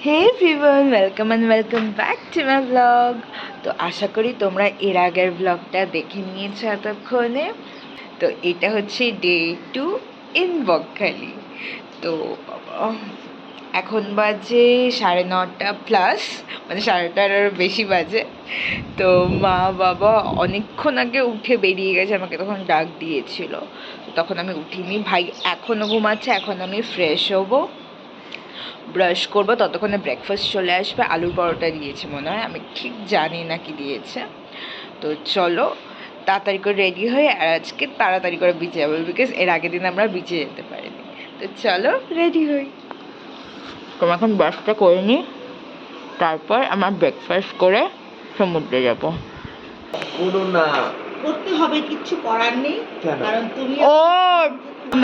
Hey everyone, welcome back to my blog. তো আশা করি তোমরা এর আগের ব্লগটা দেখে নিয়েছো এতক্ষণে। তো এটা হচ্ছে ডে 2 ইন বকখালি। তো এখন বাজে 9:30 প্লাস, মানে 9:30-এরও বেশি বাজে। তো মা বাবা অনেকক্ষণ আগে উঠে বেরিয়ে গেছে, আমাকে তখন ডাক দিয়েছিল। তখন আমি উঠিনি, ভাই এখনও ঘুমাচ্ছে। এখন আমি ফ্রেশ হবো, ব্রাশ করবো, ততক্ষণে ব্রেকফাস্ট চলে আসবে। আলুর পরোটা দিয়েছে মনে হয়, আমি ঠিক জানি না কি দিয়েছে। তো চলো তাড়াতাড়ি করে রেডি হয়ে, আর আজকে তাড়াতাড়ি করে বিচে যাবো, বিকজ এর আগের দিন আমরা বিচে যেতে পারিনি। তো চলো রেডি হই। তোমরা এখন ব্রাশটা করে নিই, তারপর আমার ব্রেকফাস্ট করে সমুদ্রে যাবো। না করতে হবে, কিচ্ছু করার নেই, কারণ তুমি ও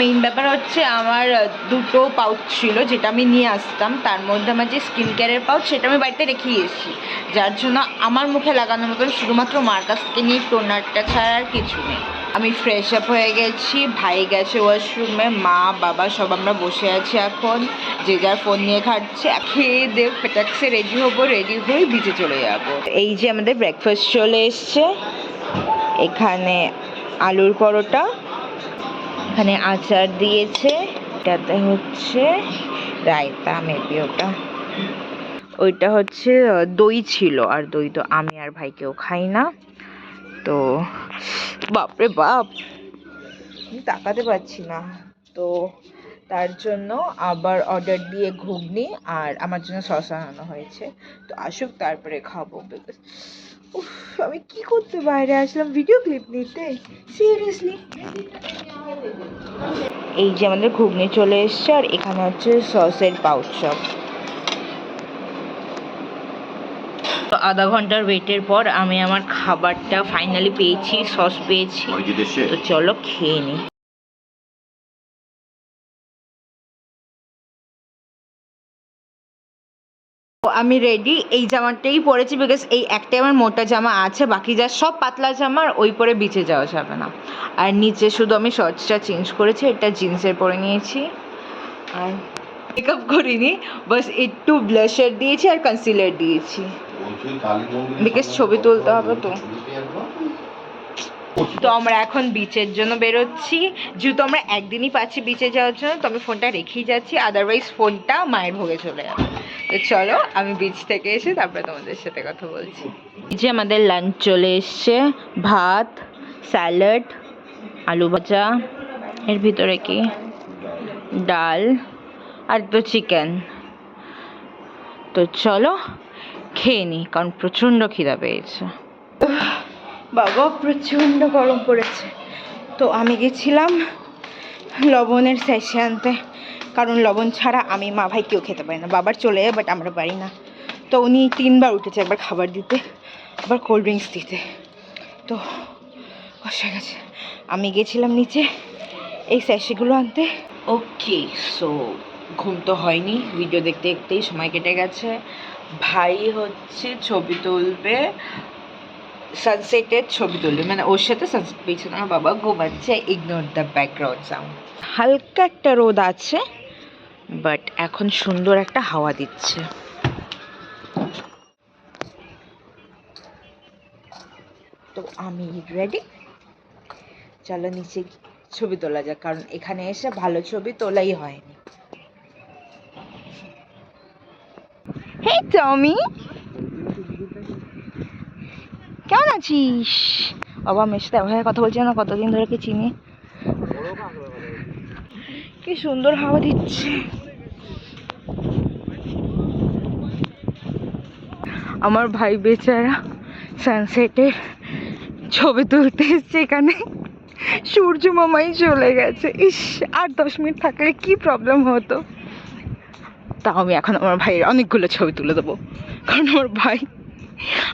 মেইন ব্যাপার হচ্ছে আমার দুটো পাউচ ছিল যেটা আমি নিয়ে আসতাম, তার মধ্যে আমার যে স্কিন কেয়ারের পাউচ সেটা আমি বাড়িতে রেখেই এসেছি, যার জন্য আমার মুখে লাগানোর মতন শুধুমাত্র মার কাছ থেকে নিয়ে টোনারটা ছাড়া আর কিছু নেই। আমি ফ্রেশ আপ হয়ে গেছি, ভাই গেছে ওয়াশরুমে, মা বাবা সব আমরা বসে আছি এখন, যে যার ফোন নিয়ে ঘাটছে। খেয়ে দিয়ে ফেটাক্সে রেডি হবো, রেডি হয়ে বিচে চলে যাবো। এই যে আমাদের ব্রেকফাস্ট চলে এসছে, এখানে আলুর পরোটা, এখানে আচার দিয়েছে, এটাতে হচ্ছে রায়তা, মেবি ওইটা হচ্ছে দই ছিল, আর দই তো আমি আর ভাই কেউ খাই না। তো বাপরে বাপ, আমি তাকাতে পারছি না, তো তার জন্য আবার অর্ডার দিয়ে ঘুগনি আর আমার জন্য সস আনানো হয়েছে। তো আসুক তারপরে খাবো, বিকজ আমি কি করতে বাইরে আসলাম ভিডিও ক্লিপ নিতে, সিরিয়াসলি। এই যে আমাদের ঘুগনি চলে এসছে, আর এখানে হচ্ছে সসের পাউচ সব। তো আধা ঘন্টার ওয়েটের পর আমি আমার খাবারটা ফাইনালি পেয়েছি, সস পেয়েছি। তো চলো খেয়ে নিই। আমি রেডি, এই জামাটাই পরেছি বিকজ এই একটাই আমার মোটা জামা আছে, বাকি যা সব পাতলা জামা, আর ওই পরে বিচে যাওয়া যাবে না। আর নিচে শুধু আমি শর্টসটা চেঞ্জ করেছি, এটা জিন্সের পরে নিয়েছি, আর মেকআপ করিনি, বাস একটু ব্লাশার দিয়েছি আর কনসিলার দিয়েছি, বিকজ ছবি তুলতে হবে। তো আমরা এখন বিচের জন্য বেরোচ্ছি, যেহেতু আমরা একদিনই পাচ্ছি বিচে যাওয়ার জন্য, তো আমি ফোনটা রেখেই যাচ্ছি, আদারওয়াইজ ফোনটা মায়ের ভোগে চলে যাবে। তো চলো আমি বিচ থেকে এসে তারপরে তোমাদের সাথে কথা বলছি। এই যে আমাদের লাঞ্চ চলে এসছে, ভাত, স্যালাড, আলু ভাজা, এর ভিতরে কি ডাল, আর তো চিকেন। তো চলো খেয়ে নিই, কারণ প্রচণ্ড খিদা পেয়েছে। বাবা প্রচণ্ড গরম পড়েছে। তো আমি গেছিলাম লবণের স্যাশে আনতে, কারণ লবণ ছাড়া আমি মা ভাই কেউ খেতে পারি না। বাবার চলে যায়, বাট আমরা পারি না। তো উনি 3বার উঠেছে, একবার খাবার দিতে, আবার কোল্ড ড্রিঙ্কস দিতে। তো কষ্ট হয়ে গেছে, আমি গেছিলাম নিচে এই স্যাশেগুলো আনতে। ওকে, সো ঘুম তো হয়নি, ভিডিও দেখতে দেখতেই সময় কেটে গেছে। ভাই হচ্ছে ছবি তুলবে, সানসেটের ছবি তুলবে, মানে ওর সাথে সানসেট পেয়েছে না। বাবা ঘুমাচ্ছে, ইগনোর দ্য ব্যাকগ্রাউন্ড সাউন্ড। হালকা একটা রোদ আছে, বাট এখন সুন্দর একটা হাওয়া দিচ্ছে। তো আমি রেডি, চলো নিচে ছবি তোলা যাক, কারণ এখানে এসে ভালো ছবি তোলাই হয়নি। হে টমি, কেমন আছিস? বাবা মেয়ের সাথে এভাবে কথা বলছি না, কতদিন ধরে কি চিনি। কি সুন্দর হাওয়া দিচ্ছে। আমার ভাই বেচারা সানসেটের ছবি তুলতে এসছে, এখানে সূর্য মামাই চলে গেছে। ইস, আর 10 মিনিট থাকলে কি প্রবলেম হতো। তাও আমি এখন আমার ভাইয়ের অনেকগুলো ছবি তুলে দেবো, কারণ আমার ভাই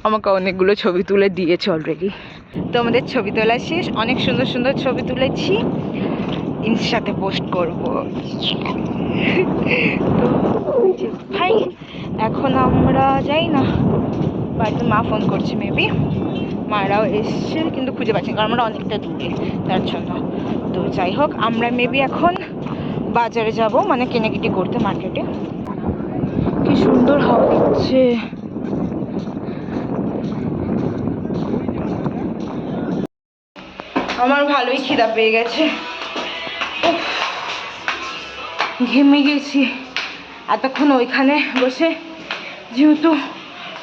আমাকে অনেকগুলো ছবি তুলে দিয়েছে অলরেডি। তো আমাদের ছবি তোলা শেষ, অনেক সুন্দর সুন্দর ছবি তুলেছি, ইনস্টাতে পোস্ট করব। তো ভাই এখন আমরা যাই না, বাড়িতে মা ফোন করছে, মেবি মারাও এসছে, কিন্তু খুঁজে পাচ্ছি কারণ আমরা অনেকটা দূরে, তার জন্য। তো যাই হোক, আমরা মেবি এখন বাজারে যাব, মানে কেনাকাটি করতে মার্কেটে। কি সুন্দর হাওয়া দিচ্ছে। আমার ভালোই খিদা পেয়ে গেছে, উফ, ঘেমে গেছি এতক্ষণ ওইখানে বসে, যেহেতু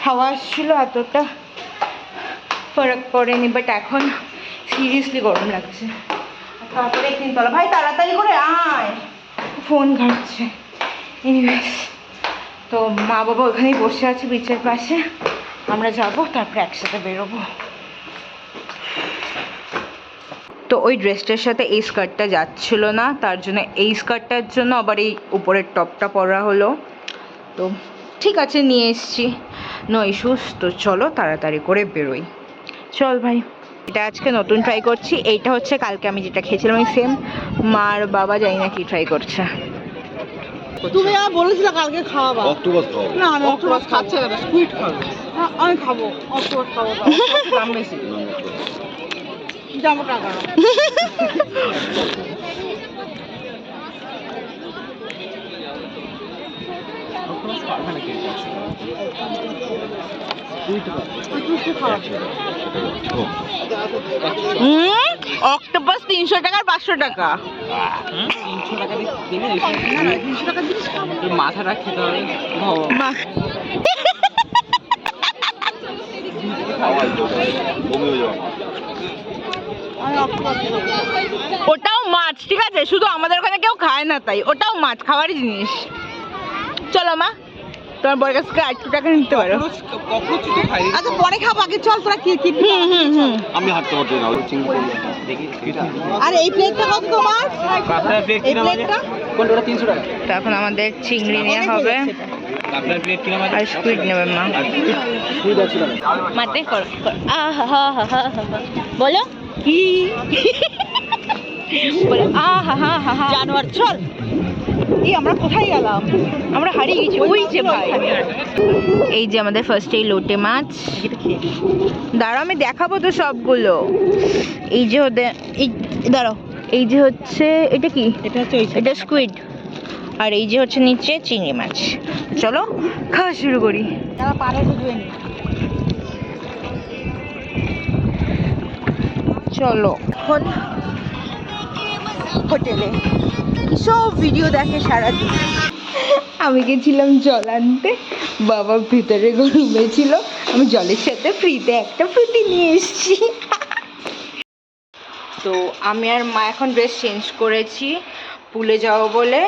হাওয়া আসছিল এতটা ফরক পড়েনি, বাট এখন সিরিয়াসলি গরম লাগছে। তারপরে তিনতলা, ভাই তাড়াতাড়ি করে আয়, ফোন ঘাটছে। এনিওয়েজ, তো মা বাবা ওখানেই বসে আছে বিচের পাশে, আমরা যাব তারপরে একসাথে বেরোবো। তো ওই ড্রেসটার সাথে এই স্কার্টটা যাচ্ছিল না, তার জন্য এই স্কার্টটার জন্য আবার এই উপরের টপটা পরা হলো। তো ঠিক আছে, নিয়ে এসছি, নো ইস্যুস। তো চলো তাড়াতাড়ি করে বেরোই, চল ভাই। এটা আজকে নতুন ট্রাই করছি, এইটা হচ্ছে কালকে আমি যেটা খেয়েছিলাম ওই সেম। মার বাবা জানি না কি ট্রাই করছে। তুমি বলেছিলে কালকে খাওয়াবা। অক্টোপাস খাবো। না আমি অক্টোপাস খাচ্ছে না, স্কুইড খাবো। হ্যাঁ আমি খাবো, অক্টোপাস খাবো। দাম বেশি, যাবো টাকা। অক্টোপাস 300 টাকার 500 টাকা। 300 টাকা দিয়ে 300 টাকা দিস, মাথাটা খেতে হবে। ওটাও মাছ, ঠিক আছে, শুধু আমাদের ওখানে কেউ খায় না তাই, ওটাও মাছ খাওয়ারই জিনিস। চলো মা, তোমার বড় কাছ থেকে 8 টাকা নিতে পারো। আচ্ছা পরে খাবো, আগে চল তোরা কি কি। আমি হাঁটতে পারছি না, দেখি। আর এই প্লেটটা কত তোমার? কাঁকড়ার প্লেট এই কিনা মানে প্লেটটা কোনটা? ওটা 300 টাকা। তো এখন আমাদের চিংড়ি নেওয়া হবে কাঁকড়ার প্লেট কিনা মানে আর স্কুইড নেবে মা। স্কুইড আছে না? মাতে কর, বলো কি বলো, জানোয়ার চল। এই আমরা কোথায় গেলাম? আমরা হারিয়ে গেছি। ওই যে ভাই, এই যে আমাদের ফার্স্ট এই লোটে মাছ। দাঁড়াও আমি দেখাবো তো সবগুলো। এই যে ওদের, এই দাঁড়াও, এই যে হচ্ছে এটা কি, এটা হচ্ছে ওই এটা স্কুইড, আর এই যে হচ্ছে নিচে চিংড়ি মাছ। চলো খাওয়া শুরু করি। তারা পারে বুঝবে নি। চলো এখন হোটেলে, সব ভিডিও দেখে সারাদিন। আমি গেছিলাম জল আনতে, বাবা ভিতরে রুমে ছিল, আমি জলের সাথে ফ্রিতে একটা ফ্রুটি নিয়ে এসেছি। তো আমি আর মা এখন ড্রেস চেঞ্জ করেছি পুলে যাবো বলে।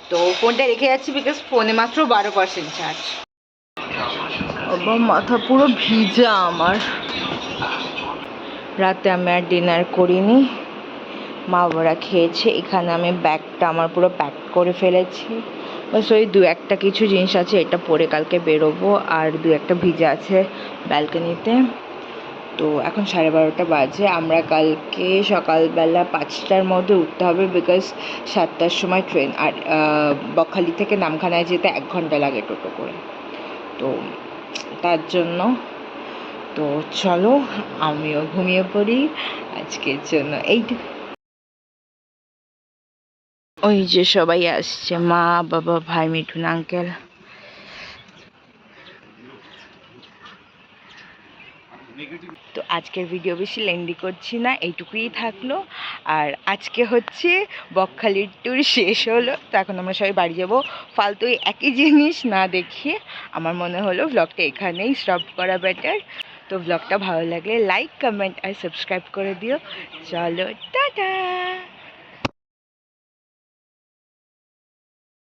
তো ফোনটা রেখে যাচ্ছি বিকজ ফোনে মাত্র 12% চার্জ। আবার মাথা পুরো ভিজা আমার। রাতে আমি আর ডিনার করিনি, মা বাবারা খেয়েছে। এখানে আমি ব্যাগটা আমার পুরো প্যাক করে ফেলেছি, বাস ওই 2-1টা কিছু জিনিস আছে, এটা পরে কালকে বেরোবো, আর 2-1টা ভিজা আছে ব্যালকনিতে। তো এখন 12:30 বাজে। আমরা কালকে সকালবেলা 5টার মধ্যে উঠতে হবে বিকজ 7টার সময় ট্রেন, আর বকখালি থেকে নামখানায় যেতে 1 ঘন্টা লাগে টোটো করে, তো তার জন্য। তো চলো আমিও ঘুমিয়ে পড়ি আজকের জন্য। এইটুকু। ওই যে সবাই আসছে, মা বাবা ভাই মিঠুন আঙ্কেল। তো আজকের ভিডিও বেশি লেন্দি করছি না, এইটুকুই থাকলো। আর আজকে হচ্ছে বকখালির ট্যুর শেষ হলো, তো এখন আমরা সবাই বাড়ি যাবো। ফালতু একই জিনিস না দেখিয়ে আমার মনে হলো ব্লগটা এখানেই স্টপ করা বেটার। তো ব্লগটা ভালো লাগলে লাইক, কমেন্ট আর সাবস্ক্রাইব করে দিও। চলো টাটা।